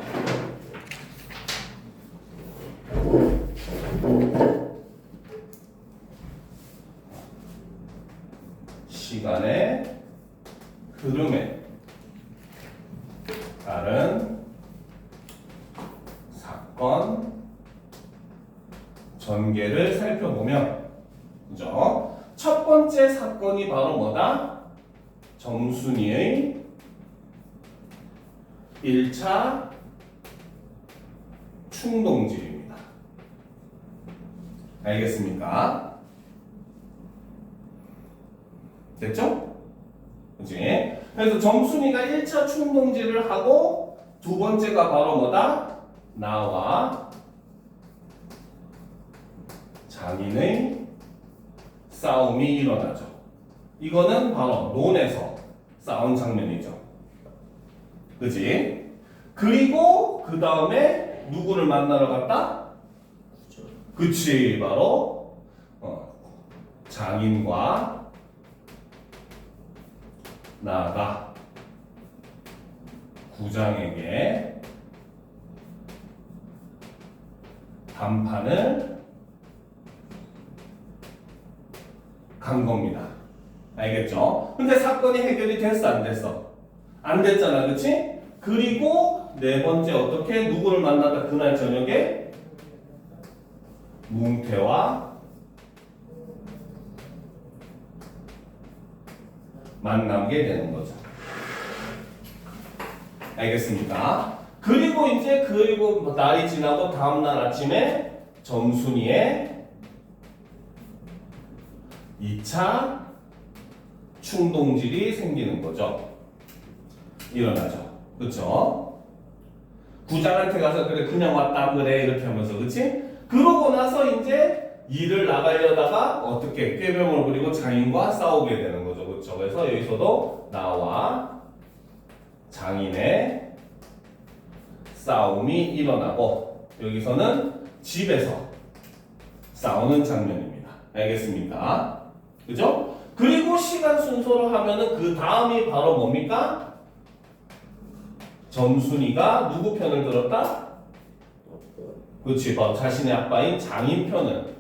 시간의 흐름에 따른 사건 전개를 살펴보면, 그죠? 첫 번째 사건이 바로 뭐다? 정순이의 1차 충동질입니다. 알겠습니까? 됐죠? 그치? 그래서 정순이가 1차 충동질을 하고 두 번째가 바로 뭐다? 나와 장인의 싸움이 일어나죠. 이거는 바로 논에서 싸운 장면이죠. 그치? 그리고 그 다음에 누구를 만나러 갔다? 그치, 바로 장인과 나아가 구장에게 담판을 간 겁니다. 알겠죠? 근데 사건이 해결이 됐어, 안 됐어? 안 됐잖아, 그치? 그리고 네 번째 어떻게 누구를 만나다 그날 저녁에 뭉태와 만나게 되는 거죠. 알겠습니까? 그리고 날이 지나고 다음날 아침에 정순이의 2차 충동질이 생기는 거죠. 일어나죠. 그쵸? 구장한테 가서 그래 그냥 왔다 그래 이렇게 하면서 그치? 그러고 나서 이제 일을 나가려다가 어떻게 꾀병을 부리고 장인과 싸우게 되는 거죠. 그쵸? 그래서 여기서도 나와 장인의 싸움이 일어나고 여기서는 집에서 싸우는 장면입니다. 알겠습니까? 그죠? 그리고 시간 순서로 하면은 그 다음이 바로 뭡니까? 정순이가 누구 편을 들었다? 그렇지, 바로 자신의 아빠인 장인 편을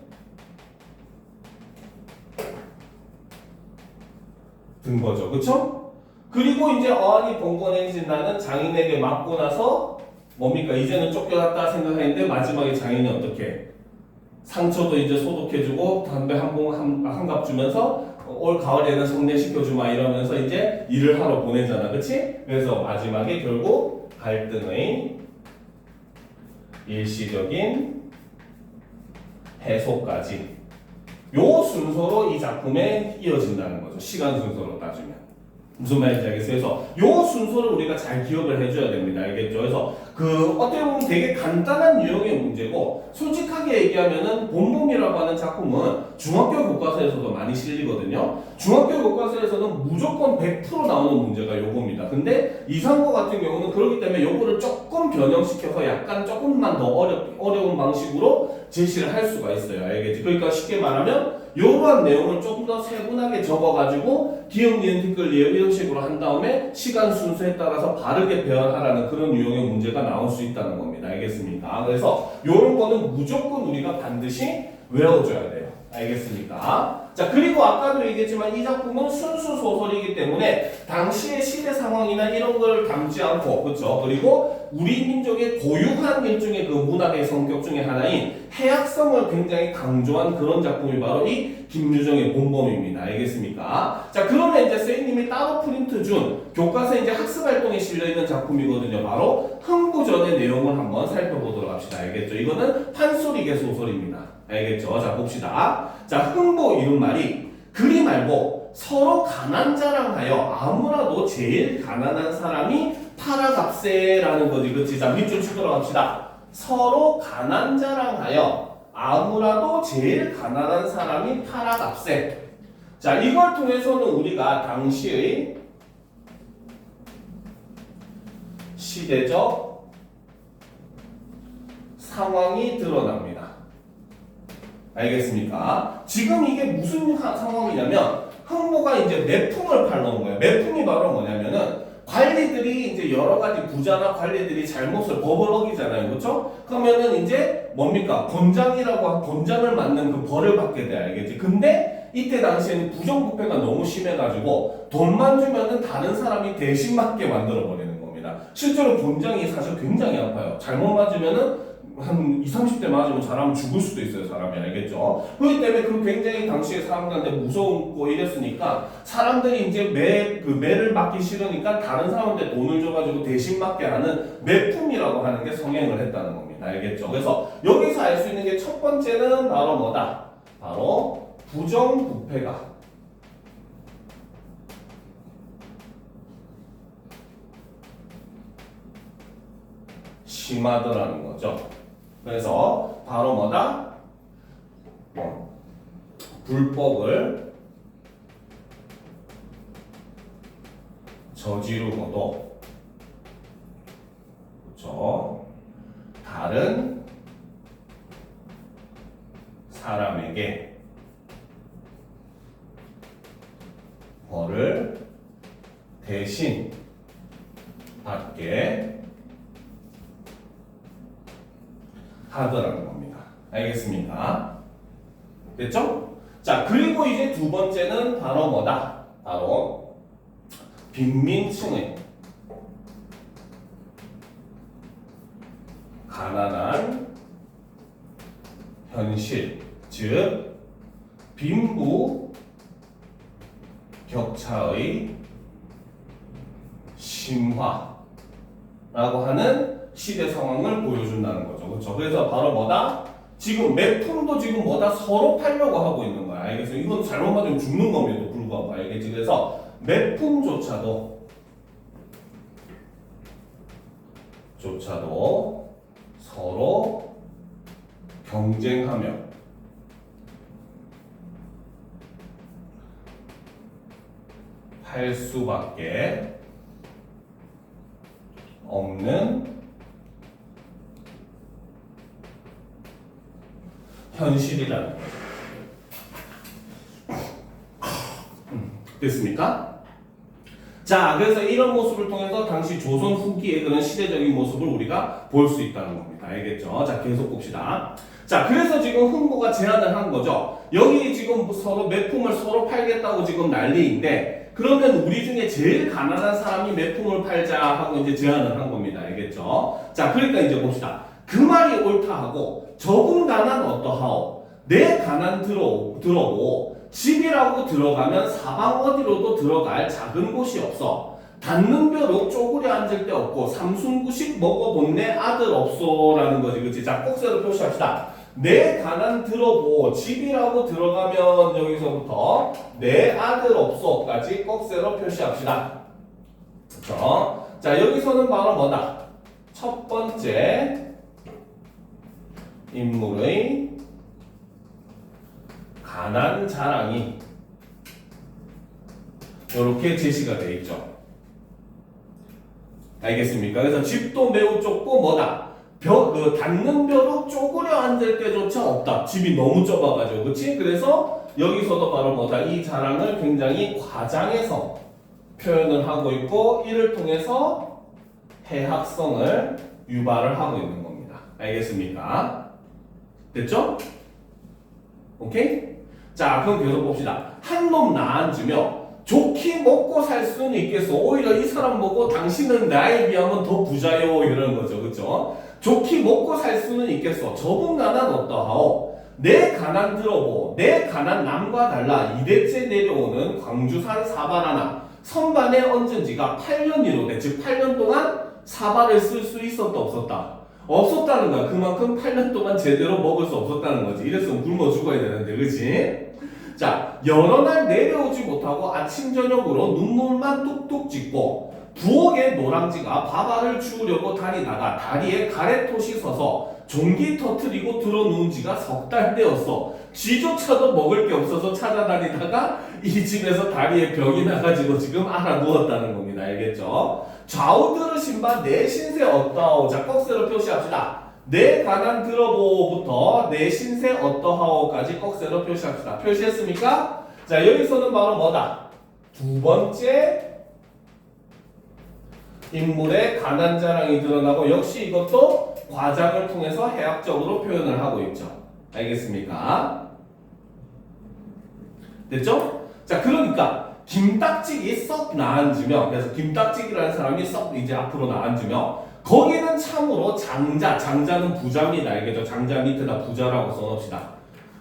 든 거죠. 그쵸? 그리고 이제 어안이 봉건해진다는 장인에게 맞고 나서 뭡니까? 이제는 쫓겨났다 생각했는데 마지막에 장인이 어떻게? 상처도 이제 소독해주고 담배 한 갑 주면서 올 가을에는 성례시켜주마 이러면서 이제 일을 하러 보내잖아. 그치? 그래서 마지막에 결국 갈등의 일시적인 해소까지 요 순서로 이 작품에 이어진다는 거죠. 시간 순서로 따지면. 무슨 말인지 알겠어요? 그래서 요 순서를 우리가 잘 기억을 해줘야 됩니다. 알겠죠? 그래서 어떻게 보면 되게 간단한 유형의 문제고, 솔직하게 얘기하면은 봄봄이라고 하는 작품은 중학교 교과서에서도 많이 실리거든요. 중학교 교과서에서는 무조건 100% 나오는 문제가 요겁니다. 근데 이상고 같은 경우는 그렇기 때문에 요거를 조금 변형시켜서 약간 조금만 더 어려운 방식으로 제시를 할 수가 있어요. 알겠지? 그러니까 쉽게 말하면 이러한 내용을 조금 더 세분하게 적어가지고 기억, 니은, 티끌, 리을 이런 식으로 한 다음에 시간 순서에 따라서 바르게 배열하라는 그런 유형의 문제가 나올 수 있다는 겁니다. 알겠습니까? 그래서 이런 거는 무조건 우리가 반드시 외워줘야 돼요. 알겠습니까? 자, 그리고 아까도 얘기했지만 이 작품은 순수 소설이기 때문에 당시의 시대 상황이나 이런 걸 담지 않고, 그렇죠? 그리고 우리 민족의 고유한 일종의 그 문학의 성격 중에 하나인 해학성을 굉장히 강조한 그런 작품이 바로 이 김유정의 봄봄입니다. 알겠습니까? 자, 그러면 이제 선생님이 따로 프린트 준 교과서 이제 학습 활동에 실려 있는 작품이거든요. 바로 흥부전의 내용을 한번 살펴보도록 합시다. 알겠죠? 이거는 판소리계 소설입니다. 알겠죠? 자, 봅시다. 자, 흥부 이런 말이 그리 말고 서로 가난 자랑하여 아무라도 제일 가난한 사람이 팔아갑세라는 거지. 그치? 자, 밑줄 치도록 합시다. 서로 가난 자랑하여 아무라도 제일 가난한 사람이 팔아갑세. 자, 이걸 통해서는 우리가 당시의 시대적 상황이 드러납니다. 알겠습니까? 지금 이게 무슨 상황이냐면 흥부가 이제 매품을 팔러온 거예요. 매품이 바로 뭐냐면은 관리들이 이제 여러 가지 부자나 관리들이 잘못을 법을 어기잖아요. 그렇죠? 그러면은 이제 뭡니까? 곤장을 맞는 그 벌을 받게 돼. 알겠지? 근데 이때 당시에는 부정부패가 너무 심해가지고 돈만 주면은 다른 사람이 대신 맞게 만들어 버리는 겁니다. 실제로 곤장이 사실 굉장히 아파요. 잘못 맞으면은 한 20, 30대 맞으면 사람은 죽을 수도 있어요. 사람이. 알겠죠? 그렇기 때문에 그 굉장히 당시에 사람들한테 무서웠고 이랬으니까 사람들이 이제 매를 맞기 싫으니까 다른 사람한테 돈을 줘가지고 대신 맞게 하는 매품이라고 하는 게 성행을 했다는 겁니다. 알겠죠? 그래서 여기서 알 수 있는 게 첫 번째는 바로 뭐다? 바로 부정부패가 심하더라는 거죠. 그래서 바로 뭐다? 불법을 저지르고도, 그렇죠? 다른 사람에게 벌을 대신 받게 하더라는 겁니다. 알겠습니까? 됐죠? 자, 그리고 이제 두 번째는 바로 뭐다? 바로 빈민층의 가난한 현실, 즉 빈부 격차의 심화라고 하는 시대 상황을 보여준다는 거죠. 그렇죠? 그래서 바로 뭐다? 지금 매품도 지금 뭐다? 서로 팔려고 하고 있는 거야. 알겠어? 이건 잘못 맞으면 죽는 겁니다. 불구하고. 알겠지? 그래서 매품조차도 서로 경쟁하며 팔 수밖에 없는 현실이라는 거죠. 됐습니까? 자, 그래서 이런 모습을 통해서 당시 조선 후기의 그런 시대적인 모습을 우리가 볼 수 있다는 겁니다. 알겠죠? 자, 계속 봅시다. 자, 그래서 지금 흥부가 제안을 한 거죠. 여기 지금 서로 매품을 서로 팔겠다고 지금 난리인데, 그러면 우리 중에 제일 가난한 사람이 매품을 팔자 하고 이제 제안을 한 겁니다. 알겠죠? 자, 그러니까 이제 봅시다. 그 말이 옳다 하고, 적은 가난 어떠하오? 내 가난 들어보. 집이라고 들어가면 사방 어디로도 들어갈 작은 곳이 없어. 닿는 벼룩 쪼그려 앉을 데 없고 삼순구식 먹어본 내 아들 없소라는 거지. 그치? 자, 꼭새로 표시합시다. 내 가난 들어보 집이라고 들어가면 여기서부터 내 아들 없소까지 꺽쇠로 표시합시다. 그렇죠? 자, 여기서는 바로 뭐다? 첫 번째 인물의 가난 자랑이 이렇게 제시가 되어 있죠. 알겠습니까? 그래서 집도 매우 좁고 뭐다? 닿는 벼룩 쪼그려 앉을 때조차 없다. 집이 너무 좁아가지고, 그렇지? 그래서 여기서도 바로 뭐다? 이 자랑을 굉장히 과장해서 표현을 하고 있고, 이를 통해서 해학성을 유발을 하고 있는 겁니다. 알겠습니까? 됐죠? 오케이? 자, 그럼 계속 봅시다. 한 놈 나앉으며 좋게 먹고 살 수는 있겠어. 오히려 이 사람 보고 당신은 나에 비하면 더 부자요. 이런 거죠. 그쵸? 좋게 먹고 살 수는 있겠어. 저분 가난 어떠하오? 내 가난 들어보. 내 가난 남과 달라 2대째 내려오는 광주산 사발 하나. 선반에 얹은 지가 8년이로돼. 즉 8년 동안 사발을 쓸 수 있었다 없었다? 없었다는 거야. 그만큼 8년 동안 제대로 먹을 수 없었다는 거지. 이랬으면 굶어 죽어야 되는데, 그치? 자, 여러 날 내려오지 못하고 아침 저녁으로 눈물만 뚝뚝 짓고 부엌의 노랑지가 밥알을 주우려고 다니다가 다리에 가래토시 서서 종기 터트리고 들어누운 지가 3달 되었어. 쥐조차도 먹을 게 없어서 찾아다니다가 이 집에서 다리에 병이 나가지고 지금 알아 누웠다는 겁니다. 알겠죠? 좌우 들으신 바 내 신세 어떠하오. 자, 꺽쇠로 표시합시다. 내 가난 들어보부터 내 신세 어떠하오까지 꺽쇠로 표시합시다. 표시했습니까? 자, 여기서는 바로 뭐다? 두 번째 인물의 가난 자랑이 드러나고 역시 이것도 과장을 통해서 해학적으로 표현을 하고 있죠. 알겠습니까? 됐죠? 자, 그러니까 김딱지기 썩 나앉으며, 그래서 김딱지기라는 사람이 썩 이제 앞으로 나앉으며 거기는 참으로 장자는 부자입니다. 알겠죠? 장자 밑에다 부자라고 써놓읍시다.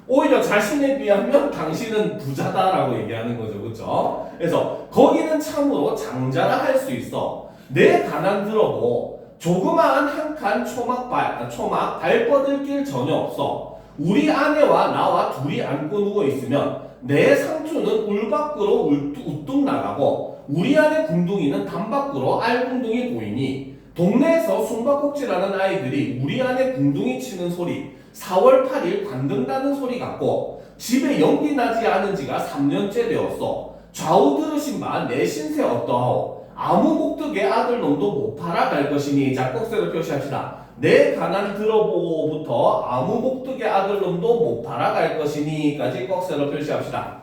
오히려 자신에 비하면 당신은 부자다라고 얘기하는 거죠. 그렇죠? 그래서 거기는 참으로 장자라 할 수 있어. 내 가난 들어보. 조그마한 한 칸 초막 발 뻗을 길 전혀 없어. 우리 아내와 나와 둘이 앉고 누워 있으면 내 상추는 울 밖으로 우뚝 나가고 우리 아내 궁둥이는 담 밖으로 알궁둥이 보이니 동네에서 숨바꼭질하는 아이들이 우리 아내 궁둥이 치는 소리 4월 8일 관둔다는 소리 같고 집에 연기 나지 않은 지가 3년째 되었어. 좌우 들으신 바 내 신세 어떠하오? 아무 목득의 아들놈도 못 팔아갈 것이니. 자, 꺽쇠로 표시합시다. 내 가난 들어보부터 아무 목득의 아들놈도 못 팔아갈 것이니까지 꺽쇠로 표시합시다.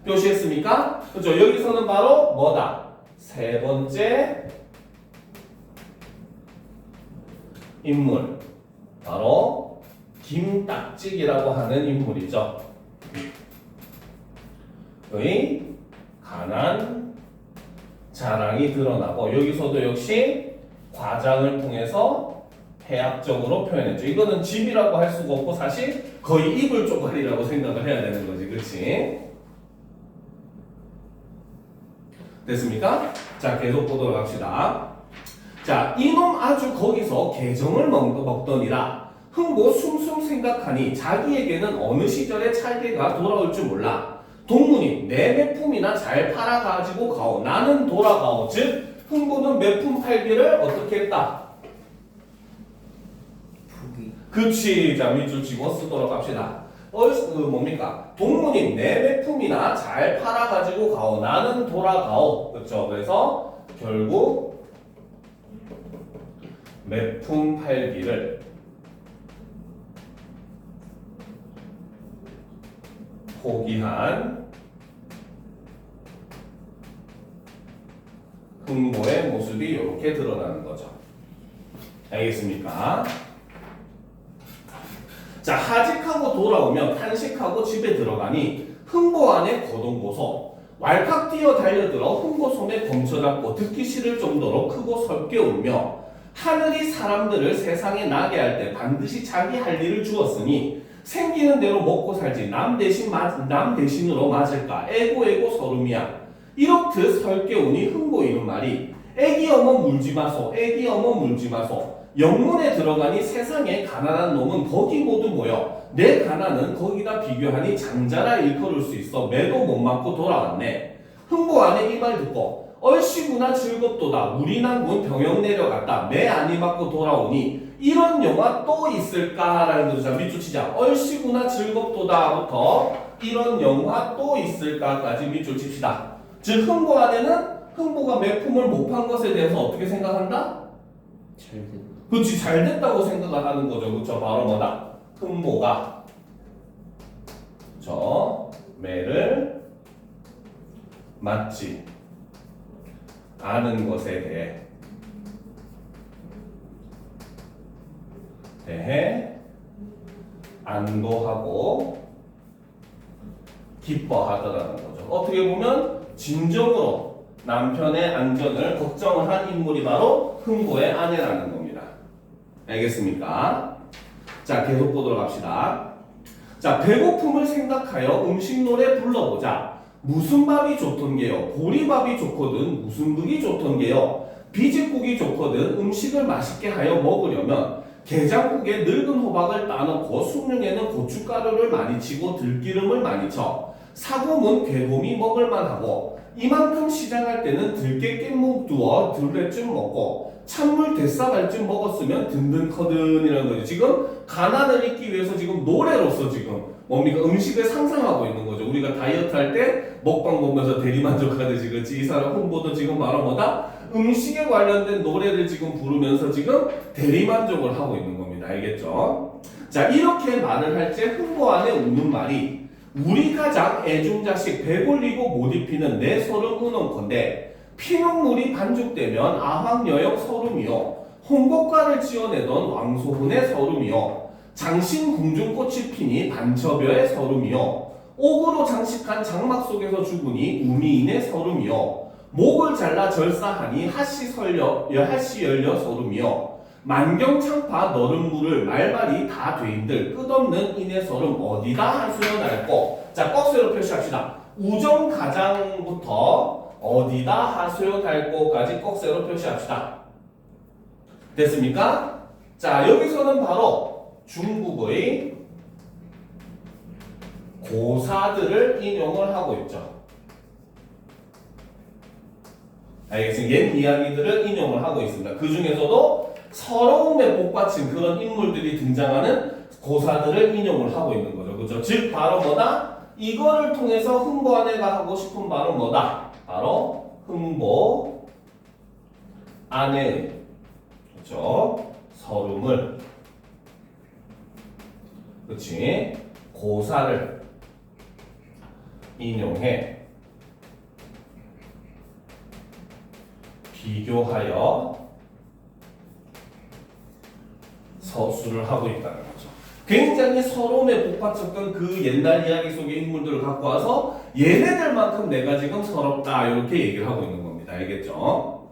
표시했습니까? 그렇죠? 여기서는 바로 뭐다? 세 번째 인물, 바로 김딱지기라고 하는 인물이죠. 의 가난 자랑이 드러나고 여기서도 역시 과장을 통해서 해학적으로 표현했죠. 이거는 집이라고 할 수가 없고 사실 거의 이불 쪼가리라고 생각을 해야 되는 거지. 그렇지? 됐습니까? 자, 계속 보도록 합시다. 자, 이놈 아주 거기서 개정을 먹더니라. 흥고 숨숨 생각하니 자기에게는 어느 시절에 찰기가 돌아올 줄 몰라. 동문이 내 매품이나 잘 팔아가지고 가오. 나는 돌아가오. 즉 흥고는 매품 팔기를 어떻게 했다? 그치. 자, 밑줄 치고 쓰도록 합시다. 뭡니까? 동문이 내 매품이나 잘 팔아가지고 가오. 나는 돌아가오. 그렇죠. 그래서 결국 매품 팔기를 포기한 흥고의 모습이 이렇게 드러나는 거죠. 알겠습니까? 자, 하직하고 돌아오며 탄식하고 집에 들어가니 흥고 안에 거동보소. 왈칵 뛰어 달려들어 흥고 손에 검쳐잡고 듣기 싫을 정도로 크고 설게 울며 하늘이 사람들을 세상에 나게 할 때 반드시 자기 할 일을 주었으니 생기는 대로 먹고 살지 남 대신으로 맞을까 애고 서름이야. 이렇듯 설게 우니 흥고 이는 말이 애기 어머 물지 마소. 애기 어머 물지 마소. 영문에 들어가니 세상에 가난한 놈은 거기 모두 모여. 내 가난은 거기다 비교하니 장자라 일컬을 수 있어. 매도 못 맞고 돌아왔네. 흥보 안에 이 말 듣고 얼씨구나 즐겁도다. 우리 난군 병영 내려갔다. 매 안이 맞고 돌아오니 이런 영화 또 있을까라는 거죠. 자, 밑줄 치자. 얼씨구나 즐겁도다부터 이런 영화 또 있을까까지 밑줄 칩시다. 즉 흥보 안에는 흥보가 매품을 못 판 것에 대해서 어떻게 생각한다? 잘 됐다. 그렇지, 잘 됐다고 생각을 하는 거죠. 그렇죠? 바로 뭐다? 흥보가 저 매를 맞지 않은 것에 대해 안도하고 기뻐하더라는 거죠. 어떻게 보면 진정으로 남편의 안전을 걱정을 한 인물이 바로 흥보의 아내라는 겁니다. 알겠습니까? 자, 계속 보도록 합시다. 자, 배고픔을 생각하여 음식 노래 불러보자. 무슨 밥이 좋던게요? 보리밥이 좋거든 무슨 국이 좋던게요? 비지국이 좋거든 음식을 맛있게 하여 먹으려면 게장국에 늙은 호박을 따놓고 숭늉에는 고춧가루를 많이 치고 들기름을 많이 쳐. 사곰은 괴곰이 먹을만하고 이만큼 시장할 때는 들깨 깻묵 두어 둘레쯤 먹고 찬물 대싸발쯤 먹었으면 든든커든이라는 거죠. 지금 가난을 잊기 위해서 지금 노래로서 지금 뭡니까? 음식을 상상하고 있는 거죠. 우리가 다이어트 할 때 먹방 보면서 대리만족하듯이 그렇지. 이 사람 홍보도 지금 바로 뭐다? 음식에 관련된 노래를 지금 부르면서 지금 대리만족을 하고 있는 겁니다. 알겠죠? 자, 이렇게 말을 할 때 흥보 안에 웃는 말이 우리 가장 애중자식 배불리고 못 입히는 내 소름 우는건데 피눈물이 반죽되면 아황여역 서름이요 홍곡가를 지어내던 왕소훈의 서름이요 장신 궁중꽃이 피니 반처벼의 서름이요 옥으로 장식한 장막 속에서 죽으니 우미인의 서름이요 목을 잘라 절사하니 하씨 열려 서름이요 만경창파 너른 물을 말말이 다 되인들 끝없는 인의 서름 어디다 하소연할꼬. 자, 꺽쇠로 표시합시다. 우정가장부터 어디다 하소연할꼬까지 꺽쇠로 표시합시다. 됐습니까? 자, 여기서는 바로 중국의 고사들을 인용을 하고 있죠. 알겠습니다. 옛 이야기들을 인용을 하고 있습니다. 그 중에서도 서러움에 복받친 그런 인물들이 등장하는 고사들을 인용을 하고 있는 거죠. 그죠? 즉, 바로 뭐다? 이거를 통해서 흥보 아내가 하고 싶은 바로 뭐다? 바로 흥보 아내의 그죠? 서름을 그치? 고사를 인용해 비교하여 서술을 하고 있다는 거죠. 굉장히 서러움에 복받쳤던 그 옛날 이야기 속의 인물들을 갖고 와서 얘네들만큼 내가 지금 서럽다 이렇게 얘기를 하고 있는 겁니다. 알겠죠?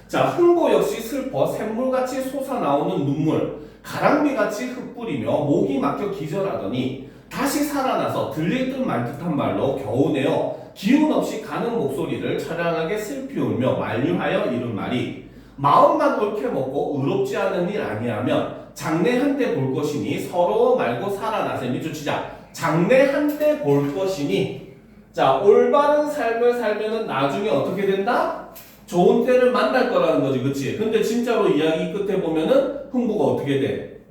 자, 흥보 역시 슬퍼 샘물같이 솟아나오는 눈물 가랑비같이 흩뿌리며 목이 막혀 기절하더니 다시 살아나서 들릴 듯 말 듯한 말로 겨우 내어 기운 없이 가는 목소리를 처량하게 슬피 울며 만류하여 이른 말이 마음만 옳게 먹고 의롭지 않은 일 아니하면 장래 한때 볼 것이니 서러워 말고 살아나세. 밑줄 치자. 장래 한때 볼 것이니 자, 올바른 삶을 살면은 나중에 어떻게 된다? 좋은 때를 만날 거라는 거지. 그치? 근데 진짜로 이야기 끝에 보면은 흥부가 어떻게 돼?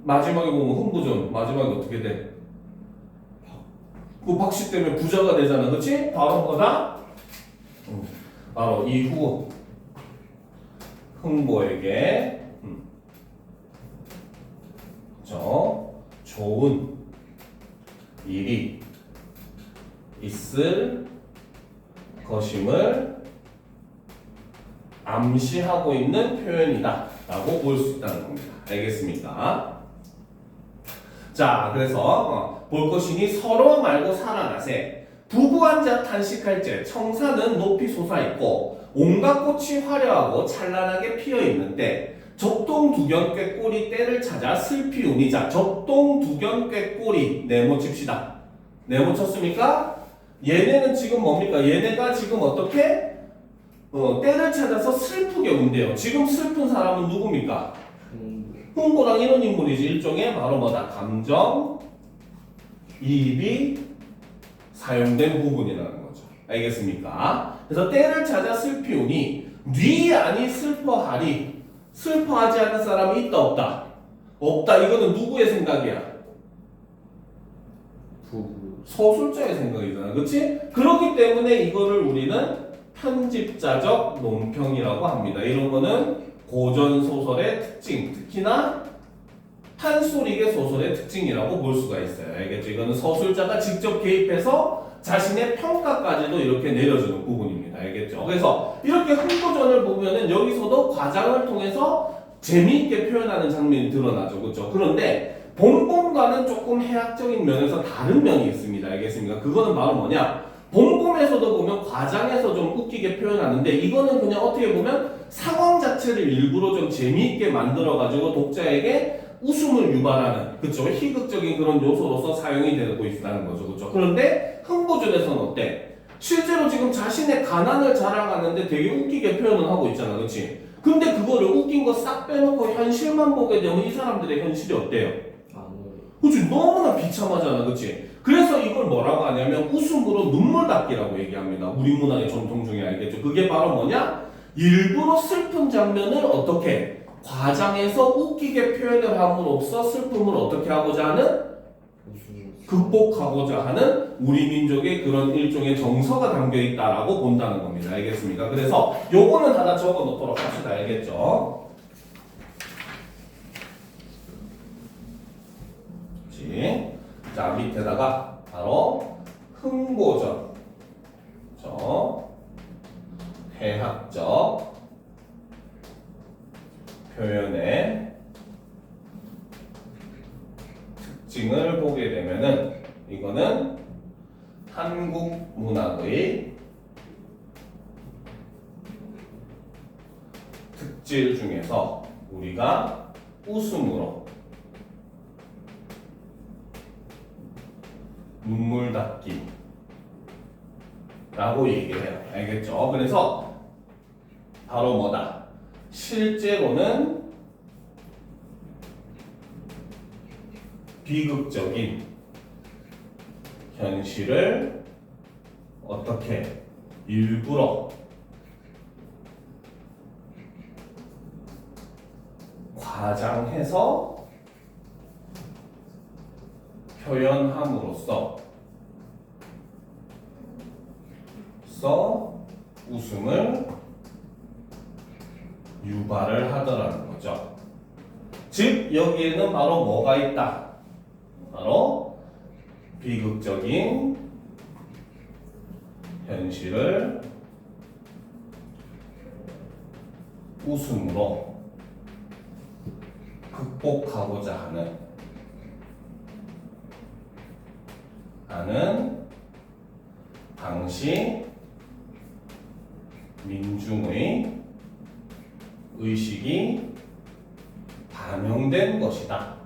마지막에 보면 흥부전 마지막에 어떻게 돼? 그 박씨 때문에 부자가 되잖아. 그치? 바로 뭐다? 바로 이후 흥보에게 좋은 일이 있을 것임을 암시하고 있는 표현이다 라고 볼 수 있다는 겁니다. 알겠습니까? 자, 그래서 볼 것이니 서로 말고 살아나세. 부부한 자 탄식할제 청사는 높이 솟아있고 온갖 꽃이 화려하고 찬란하게 피어있는데 적동두견 꾀꼬리 때를 찾아 슬피 우니. 자, 적동두견 꾀꼬리 네모 칩시다. 네모 쳤습니까? 얘네는 지금 뭡니까? 얘네가 지금 어떻게? 때를 찾아서 슬프게 운대요. 지금 슬픈 사람은 누굽니까? 흥고랑 이런 인물이지. 일종의 바로 뭐다? 감정, 이입이 사용된 부분이라는 거죠. 알겠습니까? 그래서 때를 찾아 슬피우니 네 아니 슬퍼하리. 슬퍼하지 않는 사람이 있다 없다? 없다. 이거는 누구의 생각이야? 소설자의 생각이잖아. 그렇지? 그렇기 때문에 이거를 우리는 편집자적 논평이라고 합니다. 이런 거는 고전 소설의 특징, 특히나 판소리계 소설의 특징이라고 볼 수가 있어요. 알겠죠? 이거는 서술자가 직접 개입해서 자신의 평가까지도 이렇게 내려주는 부분입니다. 알겠죠? 그래서 이렇게 흥고전을 보면은 여기서도 과장을 통해서 재미있게 표현하는 장면이 드러나죠. 그렇죠? 그런데 본본과는 조금 해학적인 면에서 다른 면이 있습니다. 알겠습니까? 그거는 바로 뭐냐? 본본에서도 보면 과장해서 좀 웃기게 표현하는데 이거는 그냥 어떻게 보면 상황 자체를 일부러 좀 재미있게 만들어가지고 독자에게 웃음을 유발하는, 그쵸? 희극적인 그런 요소로서 사용이 되고 있다는 거죠. 그쵸? 그런데 흥고전에서는 어때? 실제로 지금 자신의 가난을 자랑하는데 되게 웃기게 표현을 하고 있잖아. 그치? 근데 그거를 웃긴 거 싹 빼놓고 현실만 보게 되면 이 사람들의 현실이 어때요? 그치? 너무나 비참하잖아. 그치? 그래서 이걸 뭐라고 하냐면 웃음으로 눈물 닦기라고 얘기합니다. 우리 문화의 전통 중에 알겠죠? 그게 바로 뭐냐? 일부러 슬픈 장면을 어떻게 과장해서 웃기게 표현을 함으로써 슬픔을 어떻게 하고자 하는? 극복하고자 하는 우리 민족의 그런 일종의 정서가 담겨 있다라고 본다는 겁니다. 알겠습니까? 그래서 요거는 하나 적어 놓도록 합시다. 알겠죠? 그렇지? 자, 밑에다가 바로 흥고전, 해학적 표현의 특징을 보게 되면은 이거는 한국 문학의 특질 중에서 우리가 웃음으로 눈물 닦기 라고 얘기를 해요. 알겠죠? 그래서 바로 뭐다? 실제로는 비극적인 현실을 어떻게 일부러 과장해서 표현함으로써 웃음을 유발을 하더라는 거죠. 즉 여기에는 바로 뭐가 있다? 바로 비극적인 현실을 웃음으로 극복하고자 하는 당시 민중의 의식이 반영된 것이다.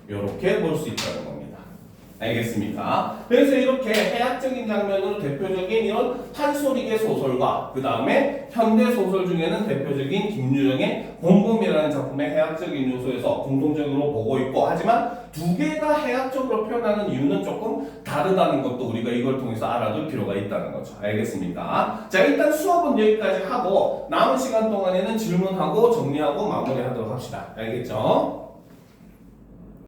이렇게 볼 수 있다는 겁니다. 알겠습니까? 그래서 이렇게 해학적인 장면으로 대표적인 이런 판소리계 소설과 그 다음에 현대 소설 중에는 대표적인 김유정의 곰곰이라는 작품의 해학적인 요소에서 공통적으로 보고 있고, 하지만 두 개가 해학적으로 표현하는 이유는 조금 다르다는 것도 우리가 이걸 통해서 알아둘 필요가 있다는 거죠. 알겠습니까? 자, 일단 수업은 여기까지 하고 남은 시간 동안에는 질문하고 정리하고 마무리하도록 합시다. 알겠죠?